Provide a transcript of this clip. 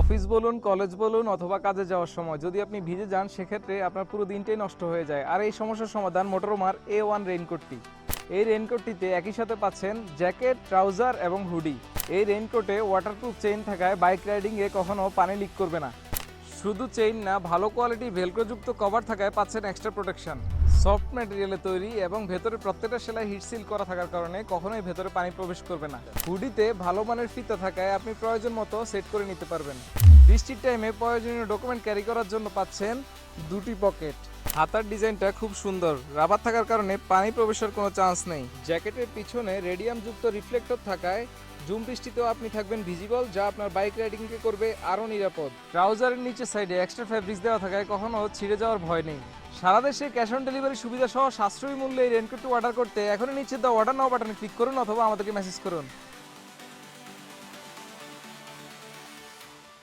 Office বলুন, college বলুন অথবা কাজে যাওয়ার সময় যদি আপনি ভিজে যান সেক্ষেত্রে আপনার পুরো দিনটাই নষ্ট হয়ে যায়। আর এই সমস্যার সমাধান মোটরোমার A1 রেইনকোটটি। এই রেইনকোটটিতে একই সাথে পাচ্ছেন জ্যাকেট, ট্রাউজার এবং হুডি। এই রেইনকোটে ওয়াটারপ্রুফ চেইন থাকায় বাইক রাইডিংয়ে কখনো পানি লিক করবে না। শুধু চেইন না, ভালো কোয়ালিটির ভেলক্রোযুক্ত কভার থাকায় পাচ্ছেন এক্সট্রা প্রোটেকশন। সফট ম্যাটেরিয়ালে তৈরি এবং ভেতরে প্রত্যেকটা সেলাই হিট সিল করা থাকার কারণে কখনোই ভেতরে পানি প্রবেশ করবে না। হুডিতে ভালো মানের ফিতা থাকায় আপনি প্রয়োজন মতো সেট করে নিতে পারবেন। বৃষ্টির টাইমে প্রয়োজনীয় ডকুমেন্ট ক্যারি করার জন্য পাচ্ছেন দুটি পকেট। হাতার ডিজাইনটা খুব সুন্দর, রাবার থাকার কারণে পানি প্রবেশের কোনো চান্স নেই। জ্যাকেটের পিছনে রেডিয়াম যুক্ত রিফ্লেক্টর থাকায় জুম বৃষ্টিতেও আপনি থাকবেন ভিজিবল, যা আপনার বাইক রাইডিংকে করবে আরও নিরাপদ। ট্রাউজারের নিচের সাইডে এক্সট্রা ফ্যাব্রিক্স দেওয়া থাকায় কখনো ছিঁড়ে যাওয়ার ভয় নেই। সারা দেশে ক্যাশ অন ডেলিভারি সুবিধা সহ সাশ্রয়ী মূল্যে এই রেইনকোটটি অর্ডার করতে এখনই নিচে দেওয়া অর্ডার নাও বাটনে ক্লিক করুন অথবা আমাদেরকে মেসেজ করুন।